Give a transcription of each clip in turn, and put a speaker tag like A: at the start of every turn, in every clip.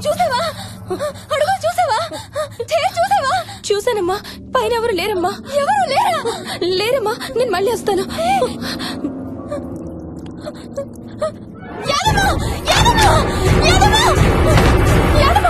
A: చూసావా? అడుగు చూసావా? చూసావా? చూసానమ్మా. పైన ఎవరు లేరమ్మా. ఎవరు లేరా? లేరమ్మా. నేను మళ్ళీ వస్తాను. యాదమ్మ! యాదమ్మ! యాదమ్మ! యాదమ్మ!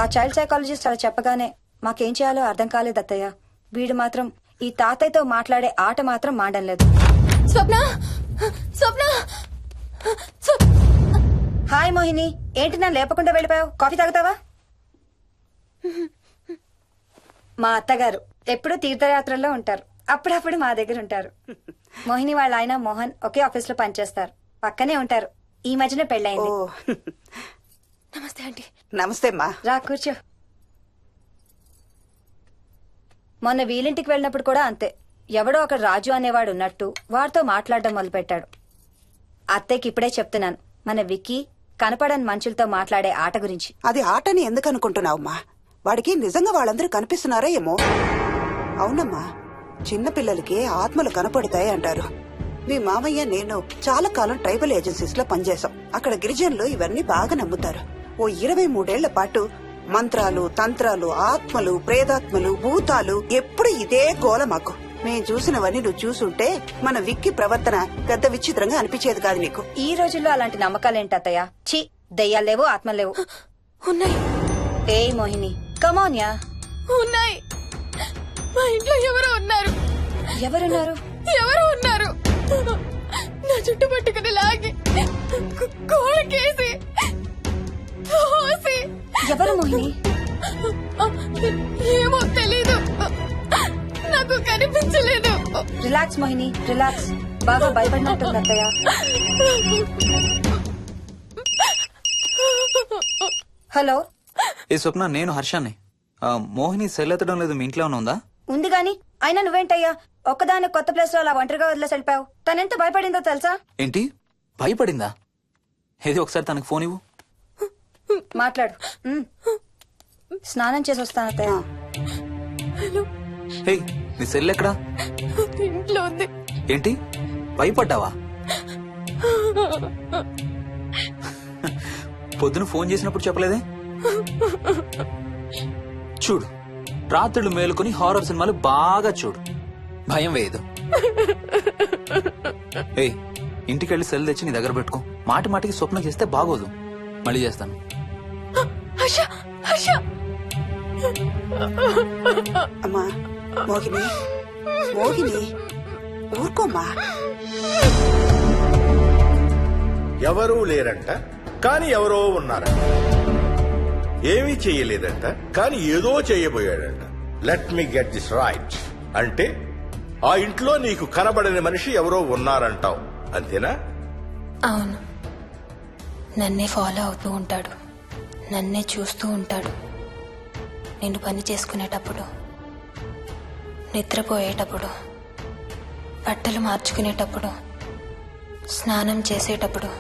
B: ఆ చైల్డ్ సైకాలజిస్ట్ అలా చెప్పగానే మాకేం చేయాలో అర్థం కాలేదు అత్తయ్య. వీడు మాత్రం ఈ తాతయ్యతో మాట్లాడే ఆట మాత్రం మాండం లేదు.
A: స్వప్న! స్వప్న!
B: హాయ్ మోహిని, ఏంటి నన్ను లేపకుండా వెళ్ళిపోయావు? కాఫీ తాగుతావా? మా అత్తగారు ఎప్పుడు తీర్థయాత్రల్లో ఉంటారు, అప్పుడప్పుడు మా దగ్గర ఉంటారు. మోహిని వాళ్ళ ఆయన మోహన్ ఒకే ఆఫీస్ లో పనిచేస్తారు, పక్కనే ఉంటారు. ఈ మధ్యన పెళ్ళైంది.
A: నమస్తే ఆంటీ.
C: నమస్తే అమ్మా.
B: రా కూర్చో. మొన్న వీలింటికి వెళ్ళినప్పుడు కూడా అంతే. ఎవడో ఒక రాజు అనేవాడు ఉన్నట్టు వాడితో మాట్లాడడం మొదలుపెట్టాడు. అత్తయ్యకి ఇప్పుడే చెప్తున్నాను, మన విక్కీ కనపడని మనుషులతో మాట్లాడే ఆట గురించి.
C: అది ఆటని ఎందుకు అనుకుంటున్నావమ్మా? వాడికి నిజంగా వాళ్ళందరూ కనిపిస్తున్నారా ఏమో. అవునమ్మా, చిన్నపిల్లలకి ఆత్మలు కనపడతాయి అంటారు. మీ మామయ్య నేను చాలా కాలం ట్రైబల్ ఏజెన్సీస్ లో పనిచేశాం. అక్కడ గిరిజనులు ఇవన్నీ బాగా నమ్ముతారు. ఓ 23 ఏళ్ల పాటు మంత్రాలు, తంత్రాలు, ఆత్మలు, ప్రేతాత్మలు, భూతాలు, ఎప్పుడు ఇదే గోల మాకు. మేం చూసినవన్నీ నువ్వు చూసుంటే మన విక్కీ ప్రవర్తన పెద్ద విచిత్రంగా అనిపించేది కాదు నీకు.
B: ఈ రోజుల్లో అలాంటి నమ్మకాలేంటి అత్తయ్య? ఛీ, దెయ్యాలేవు, ఆత్మలేవు.
A: ఉన్నాయి.
B: ఏయ్ మోహిని, కమోన్యా.
A: ఉన్నాయి. మా ఇంట్లో ఎవరో ఉన్నారు.
B: ఎవరున్నారు?
A: ఎవరో ఉన్నారు. నా చుట్టు పట్టుకుని లాగి కోళ్ళకేసి తోసి.
B: ఎవరు మోహిని?
A: ఏమో తెలీదు, నాకు కనిపించలేదు.
B: Relax Mohini, relax. బాగా భయపడినట్టుంది అత్తయ్య. హలో.
D: ఏ స్వప్న, నేను హర్షాన్ని. మోహిని సెల్ ఎత్తడం లేదు, మీ ఇంట్లో ఉందా?
B: ఉంది గాని అయినా నువ్వేంటయ్యా ఒక్కదాని కొత్త ప్లేస్ లో అలా ఒంటరిగా వదిలేసి వెళ్ళిపోయావు? తనెంత భయపడిందో తెలుసా?
D: ఏంటి, భయపడిందా? ఏది ఒకసారి తనకు ఫోన్ ఇవ్వు.
B: మాట్లాడు. స్నానం చేసి వస్తాను అత్తయ్య.
D: హే, నీ సెల్ ఎక్కడా?
A: ఇంట్లో ఉంది.
D: ఏంటి, భయపడ్డావా? పొద్దున ఫోన్ చేసినప్పుడు చెప్పలేదే? చూడు, రాత్రులు మేలుకొని హారర్ సినిమాలు బాగా చూడు, భయం వేయదు. ఏయ్, ఇంటికెళ్ళి సెల్ తెచ్చి నీ దగ్గర పెట్టుకో. మాటి మాటికి స్వప్నం చేస్తే బాగోదు. మళ్ళీ చేస్తాను.
A: హర్ష, హర్ష.
C: అమ్మా మోహిని, మోహిని ఊరుకోమ్మా.
E: ఎవరూ లేరంట, కాని ఎవరో ఉన్నారంట. ఏమీ చెయ్యలేదంట, కాని ఏదో చెయ్యబోయాడంట. Let me get this right. అంటే ఆ ఇంట్లో నీకు కనబడని మనిషి ఎవరో ఉన్నారంటావు, అంతేనా?
F: అవును, నన్నే ఫాలో అవుతూ ఉంటాడు, నన్నే చూస్తూ ఉంటాడు. నేను పని చేసుకునేటప్పుడు, నిద్రపోయేటప్పుడు, బట్టలు మార్చుకునేటప్పుడు, స్నానం చేసేటప్పుడు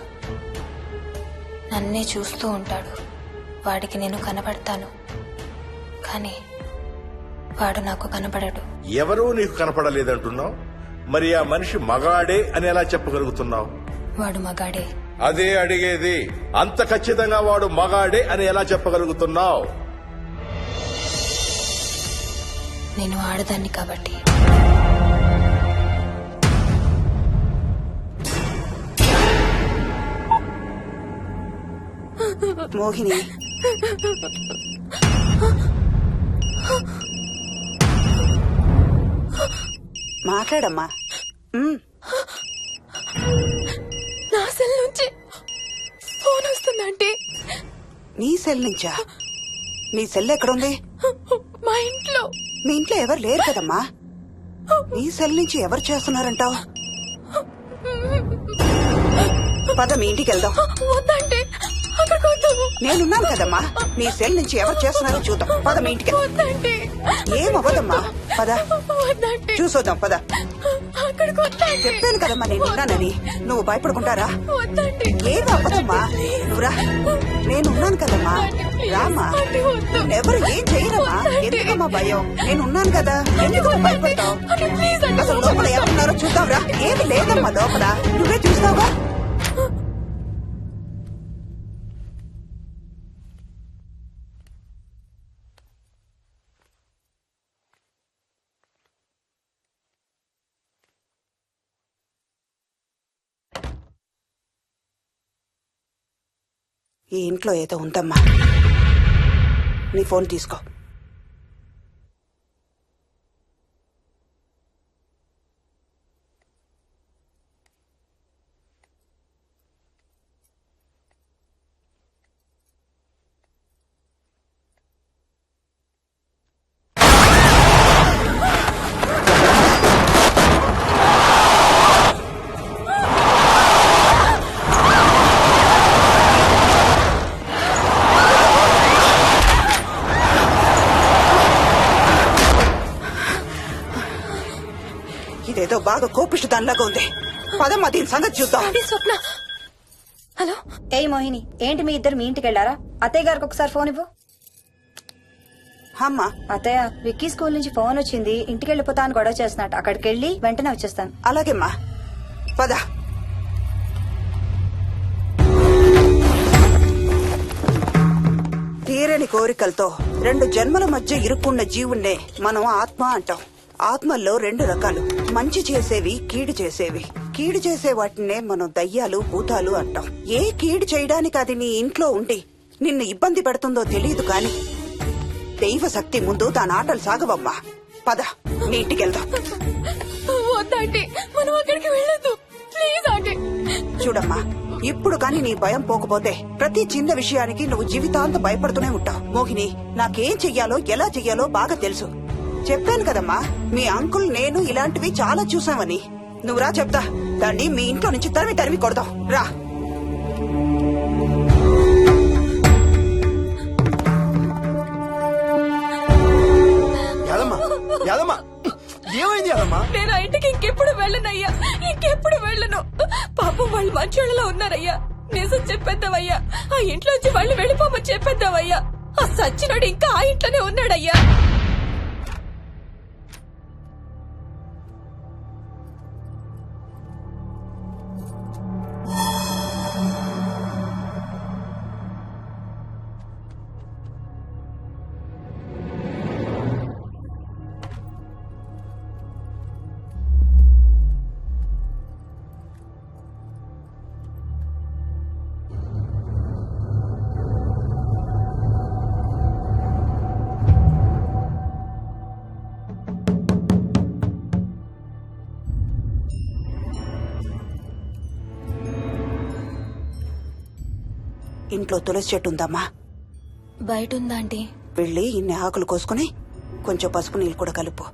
F: నన్నే చూస్తూ ఉంటాడు. వాడికి నేను కనపడతాను, కానీ వాడు నాకు కనపడడు.
E: ఎవరూ నీకు కనపడలేదంటున్నావు, మరి ఆ మనిషి మగాడే అని ఎలా చెప్పగలుగుతున్నావు?
F: వాడు మగాడే.
E: అదే అడిగేది, అంత ఖచ్చితంగా వాడు మగాడే అని ఎలా చెప్పగలుగుతున్నావు?
F: నేను ఆడదాన్ని కాబట్టి.
C: మోహిని మాట్లాడమ్మా.
A: నా సెల్ నుంచి ఫోన్ వస్తుందంటే
C: నీ సెల్ నుంచా? నీ సెల్ ఎక్కడుంది?
A: మా ఇంట్లో.
C: మీ ఇంట్లో ఎవరు లేరు కదమ్మా. నీ సెల్ నుంచి ఎవరు చేస్తున్నారంటావు? పద మీ ఇంటికి వెళ్దాం.
A: వద్దంటే అక్కడికి వద్దాము.
C: నేనున్నాను కదమ్మా. నీ సెల్ నుంచి ఎవరు చేస్తున్నారో చూద్దాం. పద మీ ఇంటికి.
A: వద్దంటే
C: ఏమవ్వదమ్మా, పద
A: వద్దంటే
C: చూసొద్దాం. పద.
A: అక్కడికి వద్దంటే.
C: చెప్పాను కదమ్మా నేనున్నానని. నువ్వు భయపడుకుంటారా?
A: వద్దంటే
C: ఏం అవ్వదమ్మా. నువ్వురా, నేనున్నాను కదమ్మా. రామా, ఎవరు ఏం చేయరమ్మా. ఎందుకమ్మా భయం? నేనున్నాను కదా, ఎందుకు భయపడతావు? అసలు లోపల ఎవరున్నారో చూద్దాంరా. ఏమి లేదమ్మా లోపల, నువ్వే చూస్తావా? ఈ ఇంట్లో ఏదో ఉందమ్మా. నీ ఫోన్ తీసుకో. ఇదేదో బాగా కోపిష్టి దానిలాగా ఉంది. పదమ్మా దీని సంగతి చూద్దాం.
A: స్వప్న. హలో.
B: ఏయ్ మోహిని, ఏంటి మీ ఇద్దరు మీ ఇంటికి వెళ్లారా? అత్తయ్య గారికి ఒకసారి ఫోన్ ఇవ్వు.
C: అమ్మా.
B: అత్తయ్య, విక్కీ స్కూల్ నుంచి ఫోన్ వచ్చింది, ఇంటికి వెళ్ళిపోతా అని గొడవ చేస్తున్నట్టు. అక్కడికి వెళ్ళి వెంటనే వచ్చేస్తాను.
C: అలాగేమ్మా, పద. తీరని కోరికలతో 2 జన్మల మధ్య ఇరుక్కున్న జీవుణ్ణే మనం ఆత్మ అంటాం. ఆత్మల్లో 2 రకాలు, మంచి చేసేవి, కీడు చేసేవి. కీడు చేసే వాటినే మనం దయ్యాలు, భూతాలు అంటాం. ఏ కీడు చేయడానికి అది నీ ఇంట్లో ఉండి నిన్ను ఇబ్బంది పెడుతుందో తెలియదు కాని దైవ శక్తి ముందు దాని ఆటలు సాగవమ్మా. పద నీ ఇంటికి వెళ్దాం.
A: వద్దంటే మనం అక్కడికి వెళ్ళొద్దు ప్లీజ్ అంటే.
C: చూడమ్మా, ఇప్పుడు కాని నీ భయం పోకపోతే ప్రతి చిన్న విషయానికి నువ్వు జీవితాంతం భయపడుతూనే ఉంటావు. మోహిని, నాకేం చెయ్యాలో ఎలా చెయ్యాలో బాగా తెలుసు. చెప్పాను కదమ్మా, మీ అంకుల్ నేను ఇలాంటివి చాలా చూసామని. నువ్వు రా చెప్తా. దాన్ని మీ ఇంట్లో నుంచి తరిమి కొడదాం. రా.
G: ఏమైంది యాదమ్మా?
A: నేను ఆ ఇంటికి ఇంకెప్పుడు వెళ్ళనయ్యా, ఇంకెప్పుడు వెళ్ళను. పాపం వాళ్ళు మంచోళ్ళలో ఉన్నారయ్యా. నిజం చెప్పేద్దామయ్యా, ఆ ఇంట్లోంచి వాళ్ళు వెళ్ళిపోమని చెప్పేద్దామయ్యా. ఆ సచ్చినోడు ఇంకా ఆ ఇంట్లోనే ఉన్నాడయ్యా.
C: ఇంట్లో తులసి చెట్టు ఉందమ్మా.
F: బయట ఉందా ఆంటీ?
C: వెళ్ళి ఇన్ని ఆకులు కోసుకుని కొంచెం పసుపు నీళ్ళు కూడా కలుపు.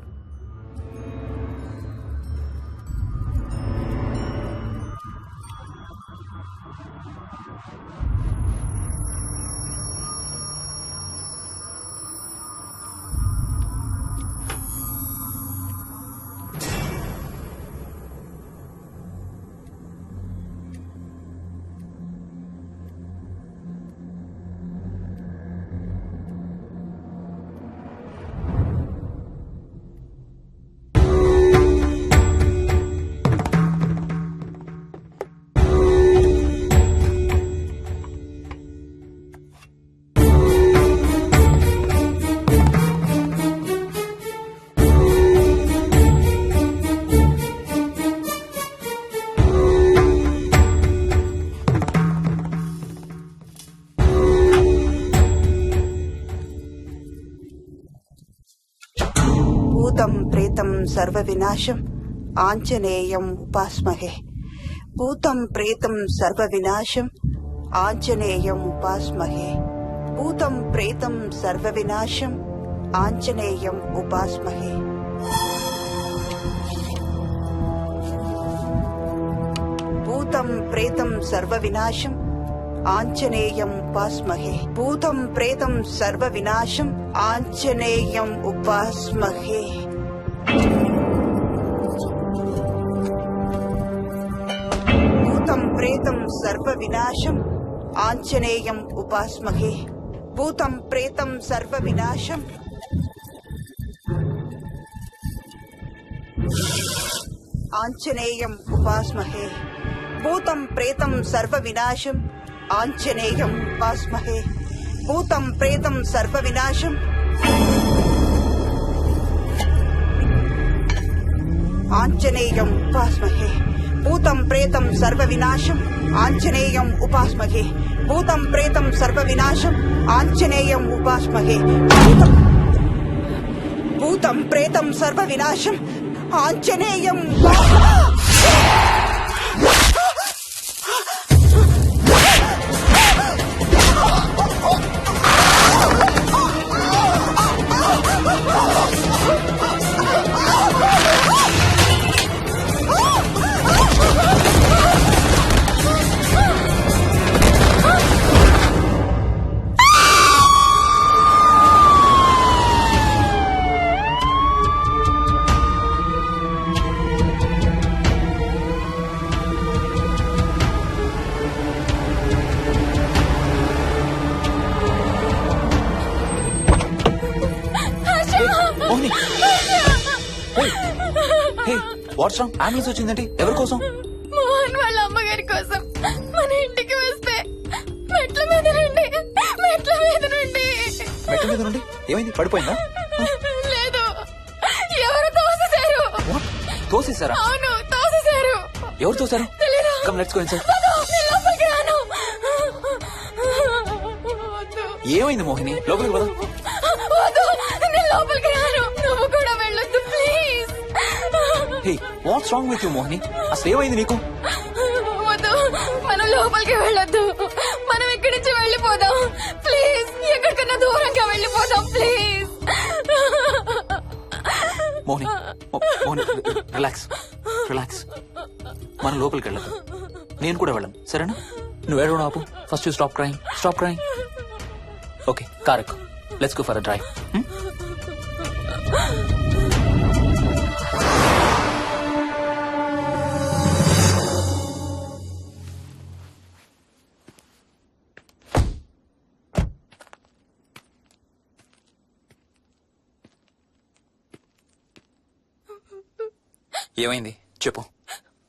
C: సర్వ వినాశం ఆంజనేయం ఉపాస్మహే. భూతం ప్రేతం సర్వ వినాశం ఆంజనేయం ఉపాస్మహే. భూతం ప్రేతం సర్వ వినాశం ఆంజనేయం ఉపాస్మహే. భూతం ప్రేతం సర్వ వినాశం ఆంజనేయం ఉపాస్మహే. భూతం ప్రేతం సర్వ వినాశం ఆంజనేయం ఉపాస్మహే. భూతం ప్రేతం సర్వ వినాశం ఆంజనేయం ఉపాస్మహే. భూతం ప్రేతం సర్వ వినాశం ఆంజనేయం ఉపాస్మహే. భూతం ప్రేతం సర్వ వినాశం ఆంజనేయం ఉపాస్మహే. భూతం ప్రేతం సర్వ వినాశం ఆంజనేయం ఉపాస్మహే. భూతం ప్రేతం సర్వ వినాశం ఆంజనేయం ఉపాస్మహే. భూతం ప్రేతం సర్వ వినాశం ఆంజనేయం ఉపాస్మహే. భూతం ప్రేతం సర్వ వినాశం Anjaneyam
D: Mohini what's wrong? Ambulance వచ్చిందండి. ఎవరి కోసం?
A: మోహన్ వాళ్ళ అమ్మగారి కోసం. మన ఇంటికి వస్తే మెట్ల మీద నుండి
D: మెట్ల మీద నుండి ఏమైంది? పడిపోయిందా?
A: లేదు, ఎవరు తోసేశారు.
D: What? తోసేశారా?
A: అవును, తోసేశారు.
D: ఎవరు తోసారు?
A: తెలీదు.
D: Come let's go inside.
A: నేను లోపలికి రాను. వద్దు.
D: ఏమైంది మోహిని? లోపలికి పద.
A: వద్దు, నేను లోపలికి రాను. నువ్వు కూడా వెళ్ళొద్దు please.
D: Hey what's wrong with you Mohini? అసలు ఏమైంది నీకు?
A: వద్దు, మనం లోపలికి వెళ్ళొద్దు. మనం ఇక్కడి నుంచి వెళ్ళిపోదాం ప్లీజ్. ఎక్కడికన్నా దూరంగా వెళ్ళిపోదాం please.
D: Mohini Mohini relax relax. మనం లోపలికి వెళ్ళదు. నేను కూడా వెళ్ళను, సరేనా? నువ్వు ఏడవడం ఆపు. First you stop crying. Stop crying. Okay, car ఎక్కు. Let's go for a drive. ఏమైంది చెప్పు.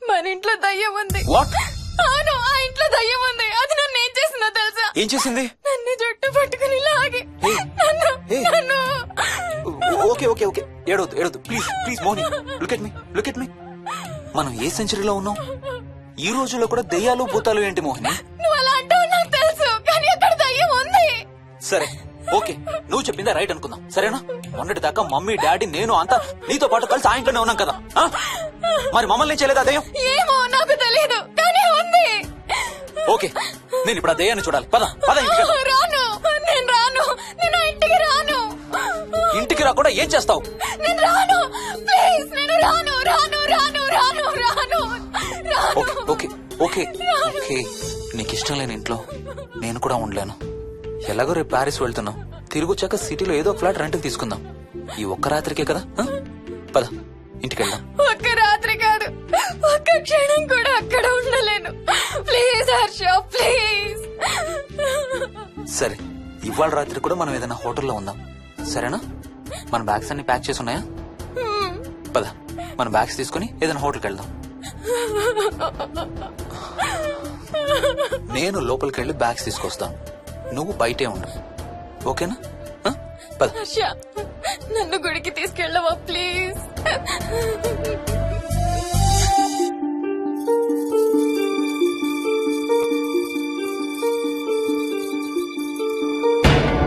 A: మన ఇంట్లో దయ్యం ఉంది.
D: వాట్?
A: అవును, ఆ ఇంట్లో దయ్యం ఉంది. అది నన్ను ఏం చేసిందో తెలుసా?
D: ఏం చేసింది?
A: నన్ను జుట్టు పట్టుకుని లాగి
D: Hey.
A: నన్ను
D: Hey.
A: నన్ను
D: ఓకే ఓకే ఓకే, ఏడవద్దు ఏడవద్దు please please Mohini. Look at me, look at me. మనం ఏ సెంచరీలో ఉన్నాం? ఈ రోజుల్లో కూడా దెయ్యాలు భూతాలు ఏంటి మోహిని?
A: నువ్వు అలా అంటావు నాకు తెలుసు, కానీ అక్కడ దయ్యం ఉంది.
D: సరే ఓకే, నువ్వు చెప్పిందే రైట్ అనుకుందాం, సరేనా? మొన్నటి దాకా మమ్మీ డాడీ నేను అంతా నీతో పాటు కలిసి ఆ ఇంట్లోనే ఉన్నాం కదా. ఆ? మరి మమ్మల్ని చేయలేదా దయ్యం?
A: ఏమో నాకు తెలియదు, కానీ ఉంది.
D: ఓకే, నేను ఇప్పుడు ఆ దయ్యాన్ని చూడాలి. పద పద ఇంటికి వెళ్దాం.
A: రాను, నేను రాను. నేను ఆ ఇంటికి రాను.
D: ఇంటికి రాకుండా ఏం చేస్తావు?
A: నేను రాను ప్లీజ్. నేను రాను రాను రాను రాను రాను రాను.
D: ఓకే ఓకే ఓకే ఓకే, నీకు ఇష్టం లేని ఇంట్లో నేను కూడా ఉండలేను. ఎలాగో రేపు ప్యారిస్ వెళ్తున్నాం. తిరిగి వచ్చాక సిటీలో ఏదో ఒక ఫ్లాట్ రెంట్కి తీసుకుందాం. ఈ ఒక్క రాత్రికే కదా. ఆ? పద ఇంటికి వెళ్దాం.
A: ఒక్క రాత్రి కాదు, ఒక్క క్షణం కూడా అక్కడ ఉండలేను. Please Harsha, please.
D: సరే, ఇవాళ రాత్రి కూడా మనం ఏదైనా హోటల్లో ఉందాం, సరేనా? మన బ్యాగ్స్ అన్ని ప్యాక్ చేసి ఉన్నాయా? పద మన బ్యాగ్స్ తీసుకుని ఏదైనా హోటల్కి వెళ్దాం. నేను లోపలికి వెళ్ళి బ్యాగ్స్ తీసుకొస్తాను, నువ్వు బయటే ఉండు, ఓకేనా? ఆ? పద.
A: హర్ష, నన్ను గుడికి తీసుకెళ్ళవా ప్లీజ్?